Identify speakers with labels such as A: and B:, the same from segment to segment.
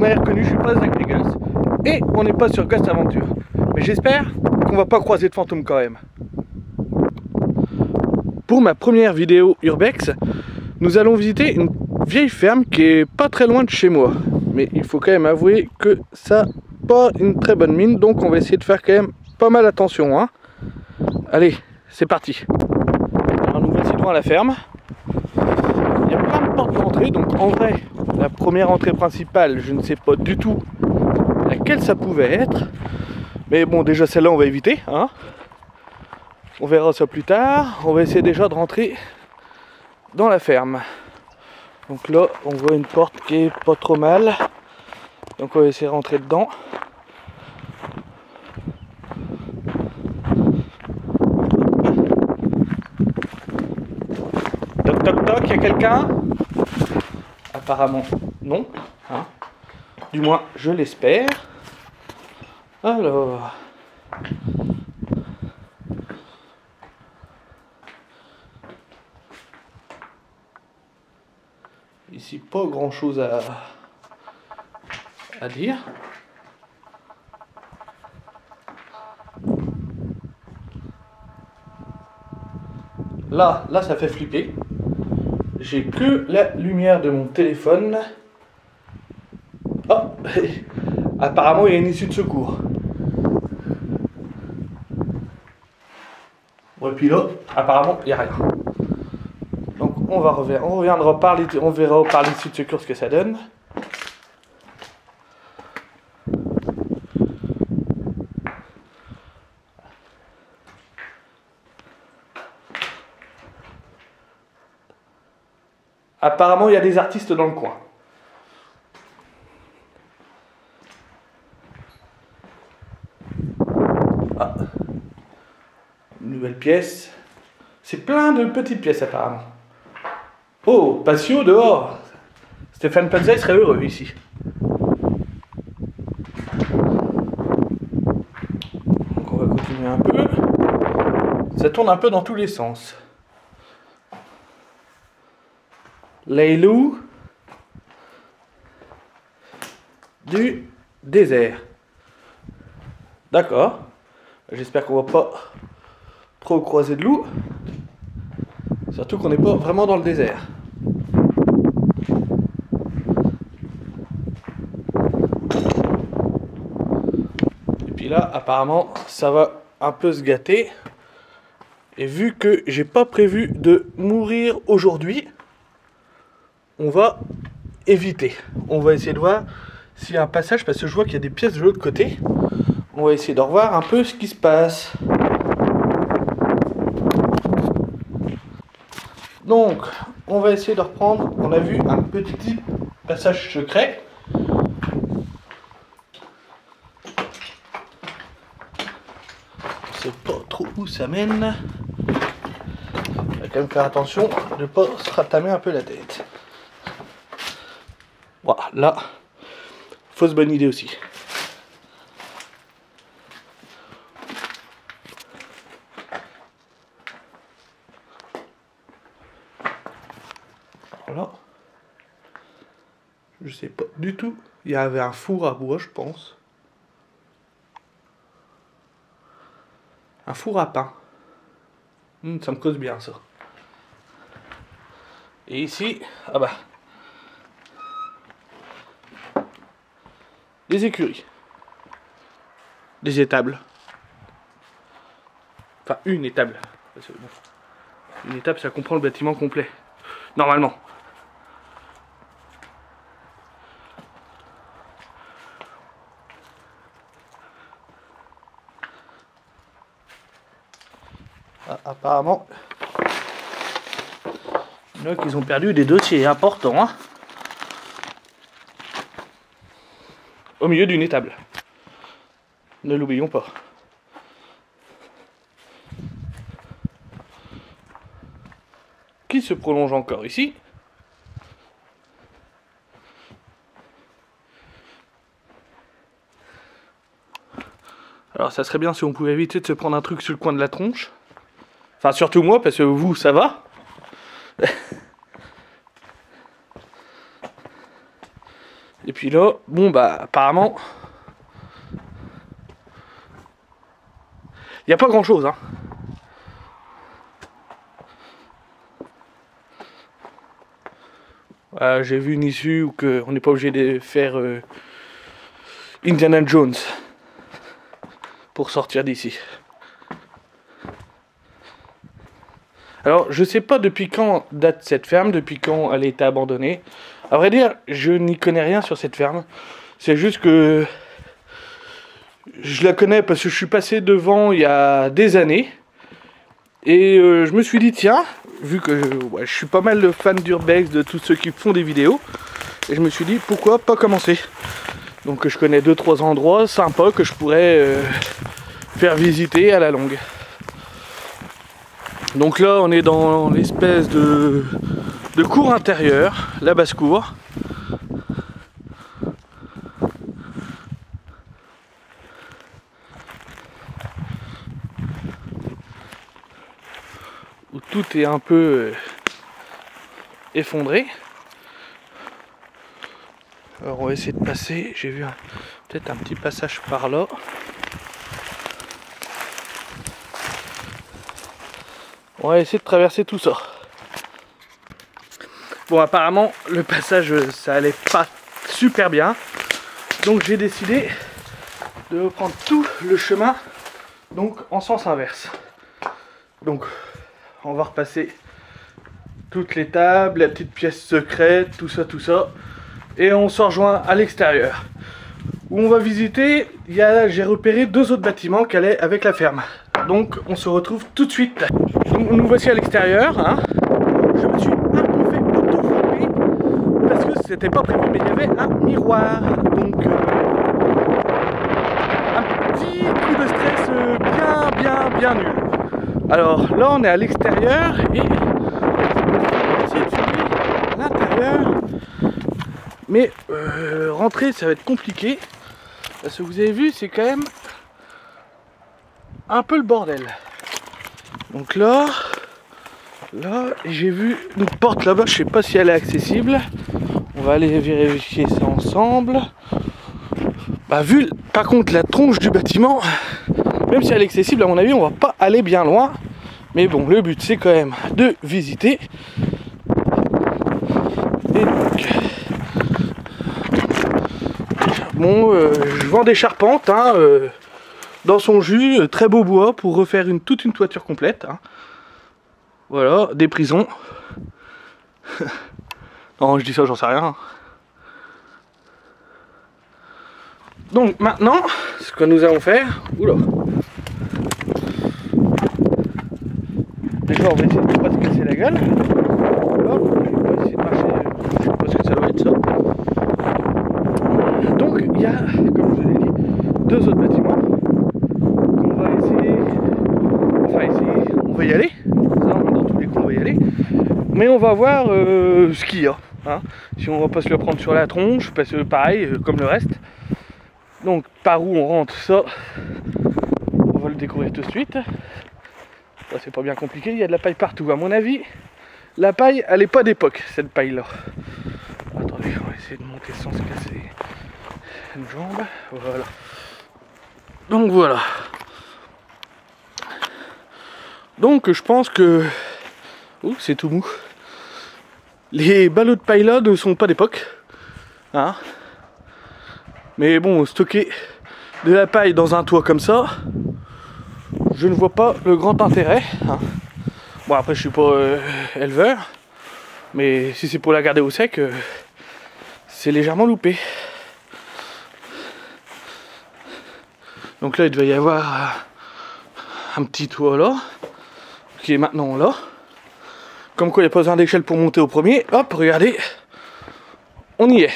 A: m'avez reconnu, je suis pas Zach Vegas. Et on n'est pas sur Ghost Adventure. Mais j'espère qu'on va pas croiser de fantômes quand même. Pour ma première vidéo Urbex, nous allons visiter une vieille ferme qui est pas très loin de chez moi. Mais il faut quand même avouer que ça n'a pas une très bonne mine, donc on va essayer de faire quand même pas mal attention. Hein. Allez, c'est parti. Alors nous voici devant la ferme. Il y a plein de portes d'entrée, donc en vrai, la première entrée principale, je ne sais pas du tout laquelle ça pouvait être. Mais bon, déjà celle-là on va éviter. Hein. On verra ça plus tard. On va essayer déjà de rentrer dans la ferme. Donc là, on voit une porte qui est pas trop mal. Donc on va essayer de rentrer dedans. Toc toc toc, il y a quelqu'un? Apparemment non. Hein. Du moins, je l'espère. Alors... Ici, pas grand chose à dire. Là, ça fait flipper. J'ai que la lumière de mon téléphone. Oh, apparemment, il y a une issue de secours. Bon, et puis là, apparemment, il n'y a rien. Donc, on reviendra parler, on verra par l'issue de secours ce que ça donne. Apparemment, il y a des artistes dans le coin. Ah. Une nouvelle pièce. C'est plein de petites pièces apparemment. Oh, patio dehors. Stéphane Panza, il serait heureux ici. Donc on va continuer un peu. Ça tourne un peu dans tous les sens. Les loups du désert. D'accord. J'espère qu'on va pas trop croiser de loups. Surtout qu'on n'est pas vraiment dans le désert. Et puis là, apparemment, ça va un peu se gâter. Et vu que j'ai pas prévu de mourir aujourd'hui, on va éviter. On va essayer de voir s'il y a un passage, parce que je vois qu'il y a des pièces de l'autre côté. On va essayer de revoir un peu ce qui se passe. Donc, on va essayer de reprendre. On a vu un petit passage secret. Je sais pas trop où ça mène. Il va quand même faire attention de ne pas se ratamer un peu la tête. Voilà, là, fausse bonne idée aussi. Voilà. Je sais pas du tout. Il y avait un four à bois, je pense. Un four à pain. Ça me cause bien ça. Et ici, ah bah. Des écuries. Des étables. Enfin, une étable. Une étable, ça comprend le bâtiment complet. Normalement. Ah, apparemment, il y en a qui ont perdu des dossiers importants. Hein, au milieu d'une étable. Ne l'oublions pas. Qui se prolonge encore ici. Alors ça serait bien si on pouvait éviter de se prendre un truc sur le coin de la tronche. Enfin surtout moi, parce que vous, ça va. Et Et puis là, bon bah apparemment, il n'y a pas grand chose, hein. J'ai vu une issue où on n'est pas obligé de faire Indiana Jones pour sortir d'ici. Alors je sais pas depuis quand date cette ferme, depuis quand elle a été abandonnée. À vrai dire, je n'y connais rien sur cette ferme. C'est juste que je la connais parce que je suis passé devant il y a des années. Et je me suis dit, tiens, vu que je suis pas mal fan d'Urbex, de tous ceux qui font des vidéos, et je me suis dit, pourquoi pas commencer. Donc je connais 2-3 endroits sympas que je pourrais faire visiter à la longue. Donc là, on est dans l'espèce de cour intérieure, la basse-cour. Où tout est un peu effondré. Alors on va essayer de passer, j'ai vu peut-être un petit passage par là. On va essayer de traverser tout ça. Bon, apparemment le passage ça allait pas super bien, donc j'ai décidé de reprendre tout le chemin donc en sens inverse. Donc on va repasser toutes les tables, la petite pièce secrète, tout ça, et on se rejoint à l'extérieur où on va visiter. J'ai repéré 2 autres bâtiments qui allaient avec la ferme, donc on se retrouve tout de suite. Donc, nous voici à l'extérieur, hein. Je me suis un peu fait auto-flipper parce que c'était pas prévu, mais il y avait un miroir, donc un petit coup de stress bien nul. Alors là on est à l'extérieur et on va essayer de filmer l'intérieur, mais rentrer ça va être compliqué parce que vous avez vu, c'est quand même un peu le bordel. Donc là j'ai vu une porte là-bas, je sais pas si elle est accessible. On va aller vérifier ça ensemble. Bah vu par contre la tronche du bâtiment, même si elle est accessible, à mon avis on va pas aller bien loin. Mais bon, le but c'est quand même de visiter. Et donc bon, je vends des charpentes, hein, dans son jus, très beau bois pour refaire toute une toiture complète, hein. Voilà, des prisons. Non, je dis ça, j'en sais rien. Donc maintenant, ce que nous allons faire... Oula. Déjà, on va essayer de ne pas se casser la gueule. Voilà, on va essayer de marcher. Je sais pas ce que ça doit être ça. Donc, il y a, comme je vous l'ai dit, 2 autres bâtiments. On va essayer... Enfin, on va y aller. Ça, dans tous les cas, on va y aller. Mais on va voir ce qu'il y a. Hein. Si on va pas se le prendre sur la tronche, parce que pareil, comme le reste. Donc par où on rentre, ça, on va le découvrir tout de suite. C'est pas bien compliqué, il y a de la paille partout. À mon avis, la paille, elle est pas d'époque, cette paille-là. Attendez, on va essayer de monter sans se casser une jambe. Voilà. Donc voilà. Donc je pense que... Ouh, c'est tout mou. Les ballots de paille là ne sont pas d'époque. Hein. Mais bon, stocker de la paille dans un toit comme ça, je ne vois pas le grand intérêt. Hein. Bon, après, je suis pas éleveur, mais si c'est pour la garder au sec, c'est légèrement loupé. Donc là, il devait y avoir un petit toit là, qui est maintenant là. Comme quoi, il n'y a pas besoin d'échelle pour monter au premier. Hop, regardez, on y est.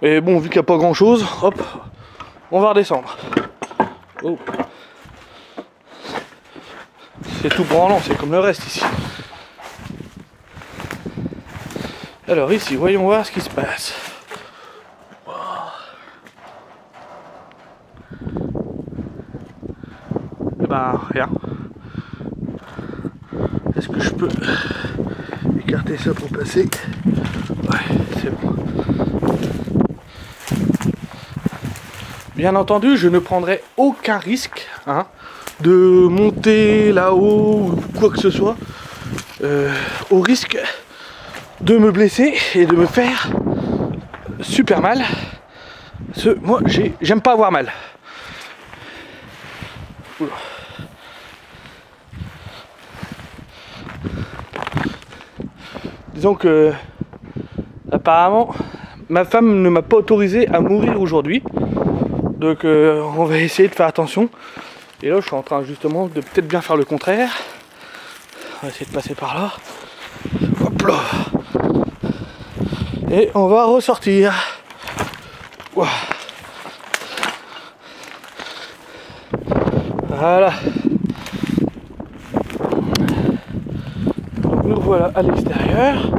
A: Et bon, vu qu'il n'y a pas grand chose, hop, on va redescendre. Oh. C'est tout branlant, c'est comme le reste ici. Alors ici, voyons voir ce qui se passe. Wow. Eh ben, rien. Est-ce que je peux écarter ça pour passer? Ouais, c'est bon. bien entendu, je ne prendrai aucun risque hein, de monter là-haut ou quoi que ce soit, au risque de me blesser et de me faire super mal. Moi, j'aime pas avoir mal. Oula. Disons que apparemment ma femme ne m'a pas autorisé à mourir aujourd'hui, donc on va essayer de faire attention. Et là je suis en train justement de peut-être bien faire le contraire. On va essayer de passer par là. Hop là. Et on va ressortir. Ouah. Voilà. Donc nous voilà à l'extérieur.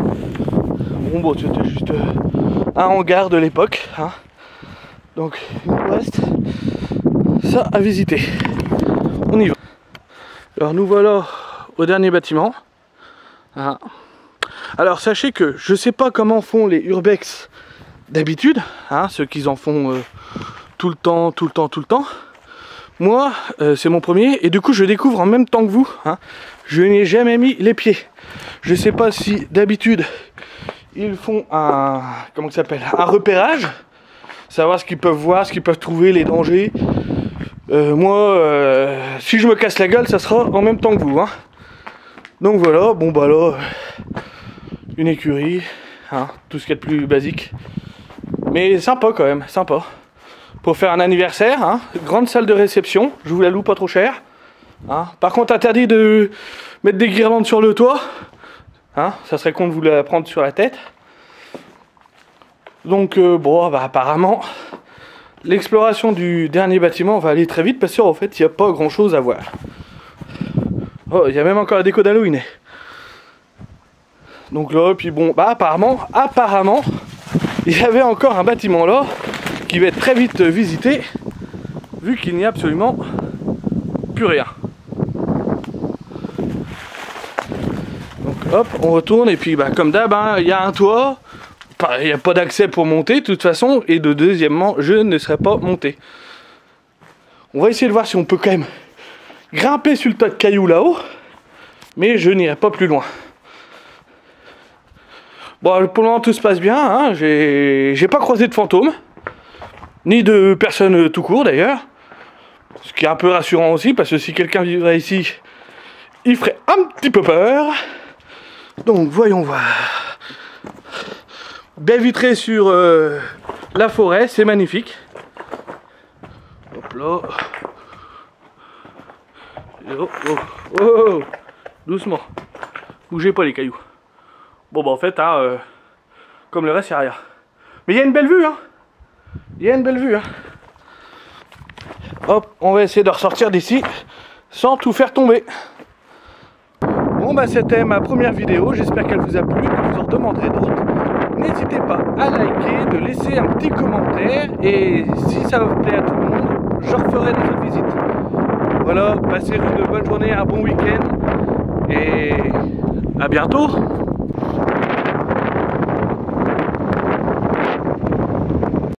A: Bon, c'était juste un hangar de l'époque, hein. Donc il nous reste ça à visiter. On y va. Alors nous voilà au dernier bâtiment. Hein. Alors sachez que je sais pas comment font les urbex d'habitude, hein, ceux qui en font tout le temps. Moi, c'est mon premier et du coup je découvre en même temps que vous. Hein. Je n'ai jamais mis les pieds. Je sais pas si d'habitude ils font un, comment ça s'appelle, un repérage, savoir ce qu'ils peuvent voir, ce qu'ils peuvent trouver, les dangers. Moi, si je me casse la gueule, ça sera en même temps que vous. Hein. Donc voilà, bon bah là, une écurie, hein, tout ce qu'il y a de plus basique. Mais sympa quand même, sympa. Pour faire un anniversaire, hein, grande salle de réception, je vous la loue pas trop cher. Hein. Par contre, interdit de mettre des guirlandes sur le toit. Hein, ça serait con de vous la prendre sur la tête. Donc bon, bah, apparemment, l'exploration du dernier bâtiment va aller très vite parce qu'en fait, il n'y a pas grand chose à voir. Oh, il y a même encore la déco d'Halloween. Donc là, puis bon, bah apparemment, il y avait encore un bâtiment là qui va être très vite visité vu qu'il n'y a absolument plus rien. Donc hop, on retourne et puis bah comme d'hab, il y a un toit, il n'y a pas d'accès pour monter de toute façon, et de deuxièmement, je ne serai pas monté. On va essayer de voir si on peut quand même grimper sur le tas de cailloux là-haut, mais je n'irai pas plus loin. Bon, pour le moment tout se passe bien, hein. J'ai pas croisé de fantômes, ni de personnes tout court d'ailleurs, ce qui est un peu rassurant aussi, parce que si quelqu'un vivrait ici, il ferait un petit peu peur. Donc voyons voir. Baie vitrée sur la forêt, c'est magnifique. Hop là. Oh, oh, oh, doucement. Bougez pas les cailloux. Bon bah en fait, hein, comme le reste, il n'y a rien. Mais il y a une belle vue, hein. Il y a une belle vue, hein. Hop, on va essayer de ressortir d'ici sans tout faire tomber. Bon bah c'était ma première vidéo, j'espère qu'elle vous a plu, que vous en demanderez d'autres. N'hésitez pas à liker, de laisser un petit commentaire, et si ça vous plaît à tout le monde, je referai des autres visites. Voilà, passez une bonne journée, un bon week-end, et à bientôt.